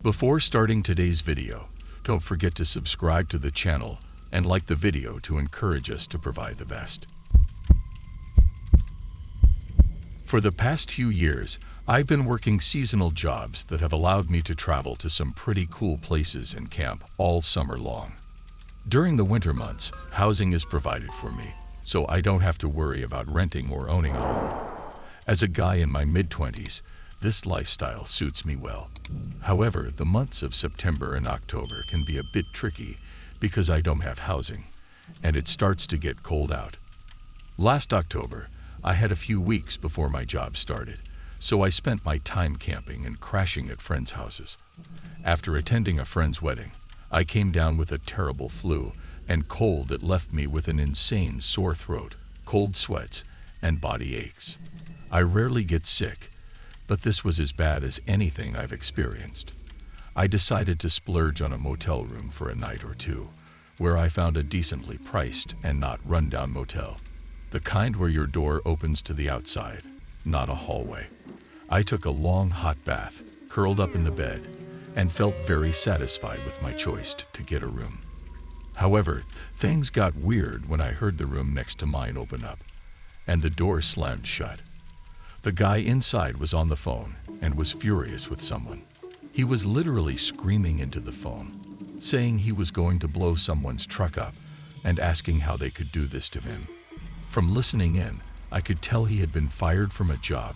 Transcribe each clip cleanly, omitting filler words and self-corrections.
Before starting today's video, don't forget to subscribe to the channel and like the video to encourage us to provide the best. For the past few years, I've been working seasonal jobs that have allowed me to travel to some pretty cool places and camp all summer long. During the winter months, housing is provided for me, so I don't have to worry about renting or owning a home. As a guy in my mid-20s, this lifestyle suits me well. However, the months of September and October can be a bit tricky because I don't have housing, and it starts to get cold out. Last October, I had a few weeks before my job started, so I spent my time camping and crashing at friends' houses. After attending a friend's wedding, I came down with a terrible flu and cold that left me with an insane sore throat, cold sweats, and body aches. I rarely get sick, but this was as bad as anything I've experienced. I decided to splurge on a motel room for a night or two, where I found a decently priced and not run-down motel. The kind where your door opens to the outside, not a hallway. I took a long hot bath, curled up in the bed, and felt very satisfied with my choice to get a room. However, things got weird when I heard the room next to mine open up, and the door slammed shut. The guy inside was on the phone and was furious with someone. He was literally screaming into the phone, saying he was going to blow someone's truck up and asking how they could do this to him. From listening in, I could tell he had been fired from a job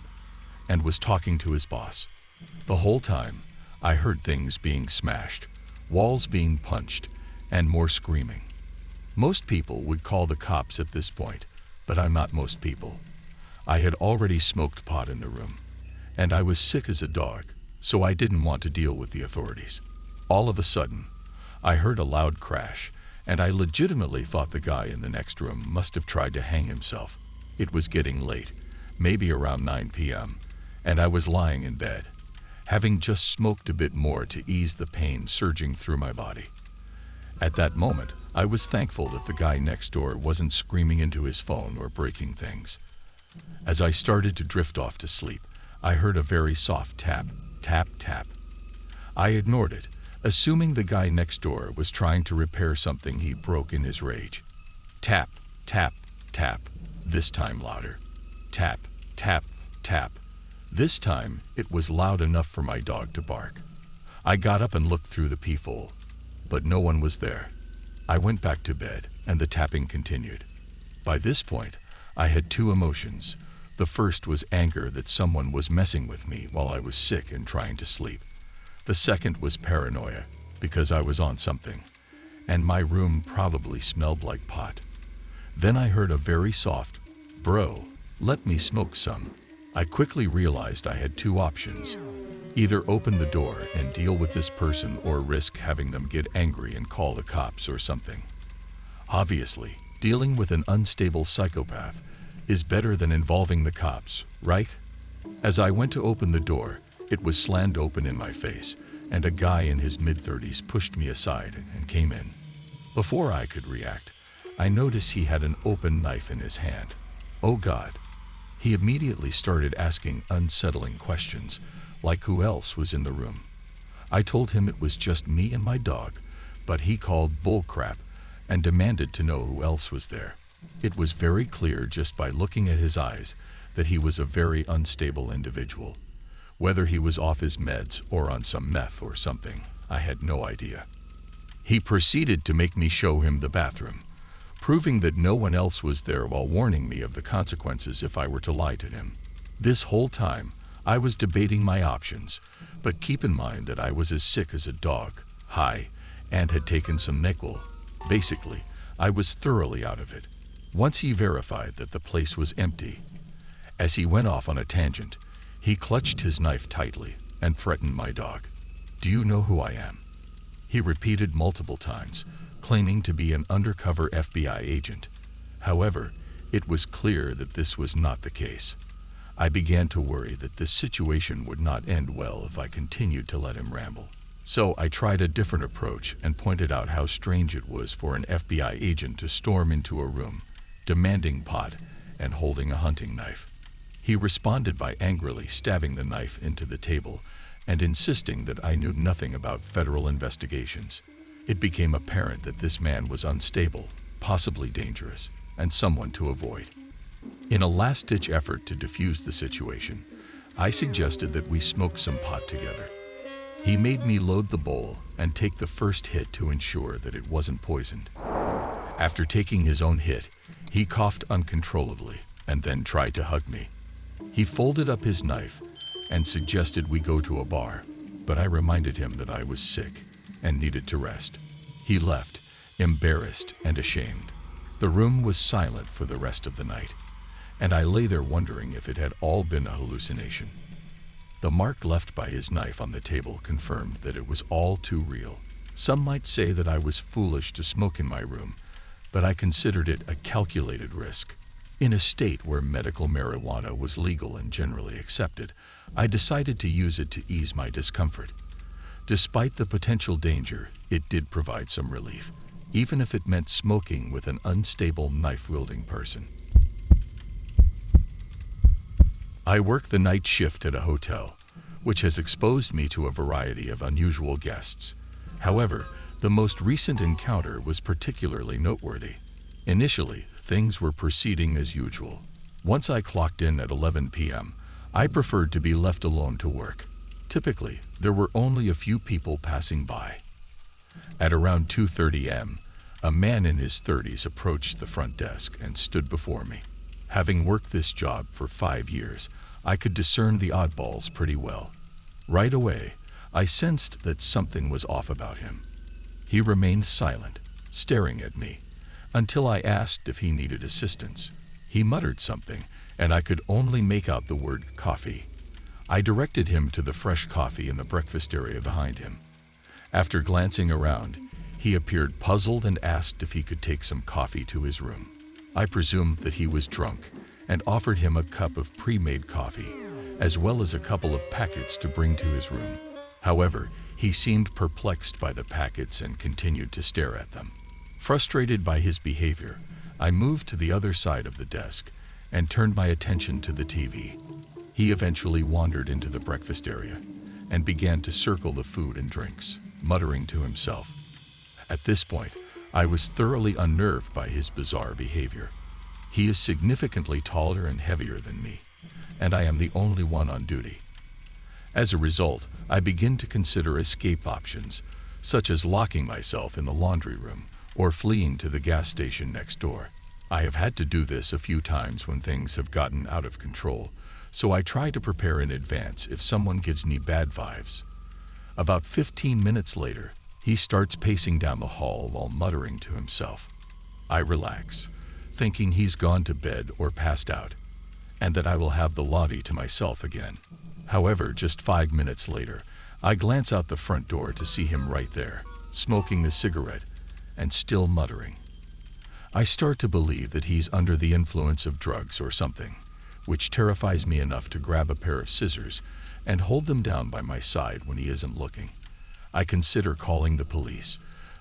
and was talking to his boss. The whole time, I heard things being smashed, walls being punched, and more screaming. Most people would call the cops at this point, but I'm not most people. I had already smoked pot in the room, and I was sick as a dog, so I didn't want to deal with the authorities. All of a sudden, I heard a loud crash, and I legitimately thought the guy in the next room must have tried to hang himself. It was getting late, maybe around 9 p.m., and I was lying in bed, having just smoked a bit more to ease the pain surging through my body. At that moment, I was thankful that the guy next door wasn't screaming into his phone or breaking things. As I started to drift off to sleep, I heard a very soft tap, tap, tap. I ignored it, assuming the guy next door was trying to repair something he broke in his rage. Tap, tap, tap, this time louder. Tap, tap, tap. This time, it was loud enough for my dog to bark. I got up and looked through the peephole, but no one was there. I went back to bed, and the tapping continued. By this point, I had two emotions. The first was anger that someone was messing with me while I was sick and trying to sleep. The second was paranoia, because I was on something, and my room probably smelled like pot. Then I heard a very soft, "Bro, let me smoke some." I quickly realized I had two options. Either open the door and deal with this person or risk having them get angry and call the cops or something. Obviously, dealing with an unstable psychopath is better than involving the cops, right? As I went to open the door, it was slammed open in my face, and a guy in his mid-30s pushed me aside and came in. Before I could react, I noticed he had an open knife in his hand. Oh God. He immediately started asking unsettling questions, like who else was in the room. I told him it was just me and my dog, but he called bullcrap and demanded to know who else was there. It was very clear just by looking at his eyes that he was a very unstable individual. Whether he was off his meds or on some meth or something, I had no idea. He proceeded to make me show him the bathroom, proving that no one else was there while warning me of the consequences if I were to lie to him. This whole time, I was debating my options, but keep in mind that I was as sick as a dog, high, and had taken some NyQuil. Basically, I was thoroughly out of it. Once he verified that the place was empty, as he went off on a tangent, he clutched his knife tightly and threatened my dog. "Do you know who I am?" He repeated multiple times, claiming to be an undercover FBI agent. However, it was clear that this was not the case. I began to worry that this situation would not end well if I continued to let him ramble. So I tried a different approach and pointed out how strange it was for an FBI agent to storm into a room, demanding pot and holding a hunting knife. He responded by angrily stabbing the knife into the table and insisting that I knew nothing about federal investigations. It became apparent that this man was unstable, possibly dangerous, and someone to avoid. In a last-ditch effort to defuse the situation, I suggested that we smoke some pot together. He made me load the bowl and take the first hit to ensure that it wasn't poisoned. After taking his own hit, he coughed uncontrollably and then tried to hug me. He folded up his knife and suggested we go to a bar, but I reminded him that I was sick and needed to rest. He left, embarrassed and ashamed. The room was silent for the rest of the night, and I lay there wondering if it had all been a hallucination. The mark left by his knife on the table confirmed that it was all too real. Some might say that I was foolish to smoke in my room, but I considered it a calculated risk. In a state where medical marijuana was legal and generally accepted, I decided to use it to ease my discomfort. Despite the potential danger, it did provide some relief, even if it meant smoking with an unstable knife-wielding person. I work the night shift at a hotel, which has exposed me to a variety of unusual guests. However, the most recent encounter was particularly noteworthy. Initially, things were proceeding as usual. Once I clocked in at 11 p.m., I preferred to be left alone to work. Typically, there were only a few people passing by. At around 2:30 am, a man in his 30s approached the front desk and stood before me. Having worked this job for 5 years, I could discern the oddballs pretty well. Right away, I sensed that something was off about him. He remained silent, staring at me, until I asked if he needed assistance. He muttered something, and I could only make out the word coffee. I directed him to the fresh coffee in the breakfast area behind him. After glancing around, he appeared puzzled and asked if he could take some coffee to his room. I presumed that he was drunk and offered him a cup of pre-made coffee, as well as a couple of packets to bring to his room. However, he seemed perplexed by the packets and continued to stare at them. Frustrated by his behavior, I moved to the other side of the desk and turned my attention to the TV. He eventually wandered into the breakfast area and began to circle the food and drinks, muttering to himself. At this point, I was thoroughly unnerved by his bizarre behavior. He is significantly taller and heavier than me, and I am the only one on duty. As a result, I begin to consider escape options, such as locking myself in the laundry room or fleeing to the gas station next door. I have had to do this a few times when things have gotten out of control, so I try to prepare in advance if someone gives me bad vibes. About 15 minutes later, he starts pacing down the hall while muttering to himself. I relax, thinking he's gone to bed or passed out, and that I will have the lobby to myself again. However, just 5 minutes later, I glance out the front door to see him right there, smoking a cigarette and still muttering. I start to believe that he's under the influence of drugs or something, which terrifies me enough to grab a pair of scissors and hold them down by my side when he isn't looking. I consider calling the police,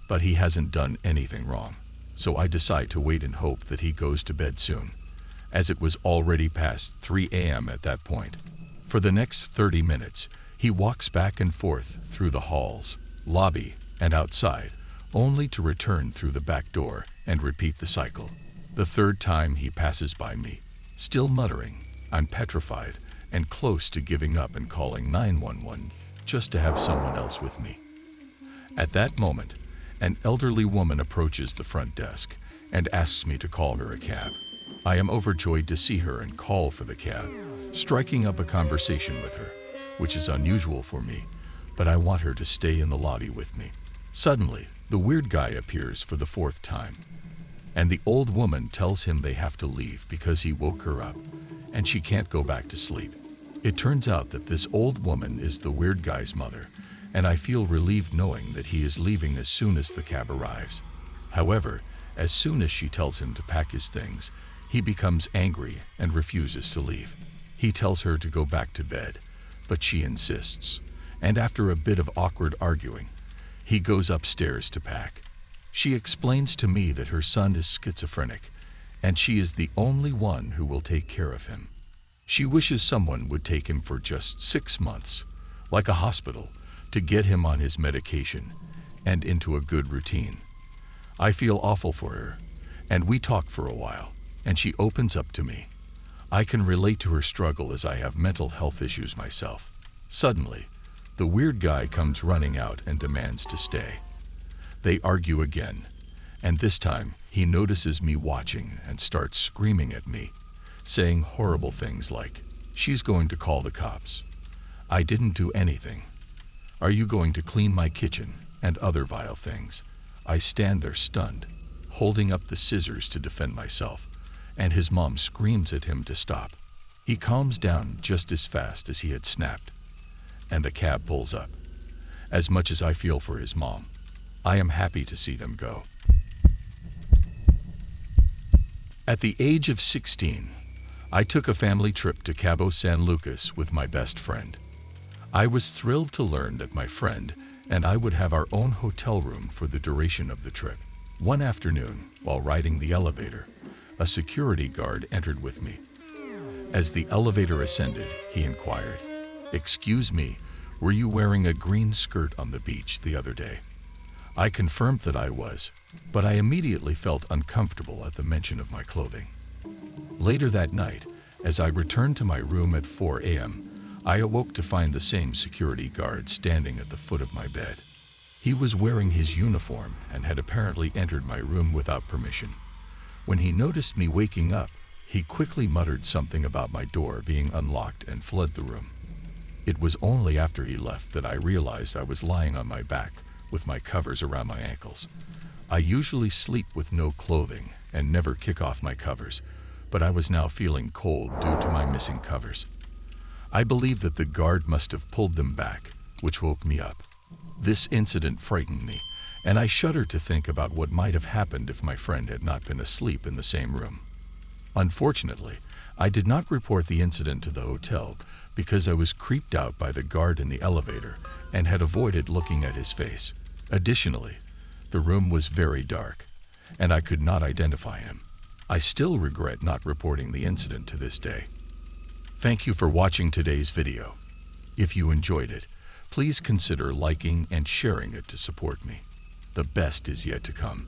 but he hasn't done anything wrong, so I decide to wait and hope that he goes to bed soon, as it was already past 3 a.m. at that point. For the next 30 minutes, he walks back and forth through the halls, lobby, and outside, only to return through the back door and repeat the cycle. The third time he passes by me, still muttering. I'm petrified and close to giving up and calling 911 just to have someone else with me. At that moment, an elderly woman approaches the front desk and asks me to call her a cab. I am overjoyed to see her and call for the cab, striking up a conversation with her, which is unusual for me, but I want her to stay in the lobby with me. Suddenly, the weird guy appears for the 4th time, and the old woman tells him they have to leave because he woke her up, and she can't go back to sleep. It turns out that this old woman is the weird guy's mother, and I feel relieved knowing that he is leaving as soon as the cab arrives. However, as soon as she tells him to pack his things, he becomes angry and refuses to leave. He tells her to go back to bed, but she insists, and after a bit of awkward arguing, he goes upstairs to pack. She explains to me that her son is schizophrenic, and she is the only one who will take care of him. She wishes someone would take him for just 6 months, like a hospital, to get him on his medication and into a good routine. I feel awful for her, and we talk for a while, and she opens up to me. I can relate to her struggle as I have mental health issues myself. Suddenly, the weird guy comes running out and demands to stay. They argue again, and this time he notices me watching and starts screaming at me, saying horrible things like, "She's going to call the cops. I didn't do anything. Are you going to clean my kitchen?" and other vile things. I stand there stunned, holding up the scissors to defend myself, and his mom screams at him to stop. He calms down just as fast as he had snapped, and the cab pulls up. As much as I feel for his mom, I am happy to see them go. At the age of 16, I took a family trip to Cabo San Lucas with my best friend. I was thrilled to learn that my friend and I would have our own hotel room for the duration of the trip. One afternoon, while riding the elevator, a security guard entered with me. As the elevator ascended, he inquired, "Excuse me, were you wearing a green skirt on the beach the other day?" I confirmed that I was, but I immediately felt uncomfortable at the mention of my clothing. Later that night, as I returned to my room at 4 a.m., I awoke to find the same security guard standing at the foot of my bed. He was wearing his uniform and had apparently entered my room without permission. When he noticed me waking up, he quickly muttered something about my door being unlocked and fled the room. It was only after he left that I realized I was lying on my back with my covers around my ankles. I usually sleep with no clothing and never kick off my covers, but I was now feeling cold due to my missing covers. I believe that the guard must have pulled them back, which woke me up. This incident frightened me, and I shudder to think about what might have happened if my friend had not been asleep in the same room. Unfortunately, I did not report the incident to the hotel because I was creeped out by the guard in the elevator and had avoided looking at his face. Additionally, the room was very dark, and I could not identify him. I still regret not reporting the incident to this day. Thank you for watching today's video. If you enjoyed it, please consider liking and sharing it to support me. The best is yet to come.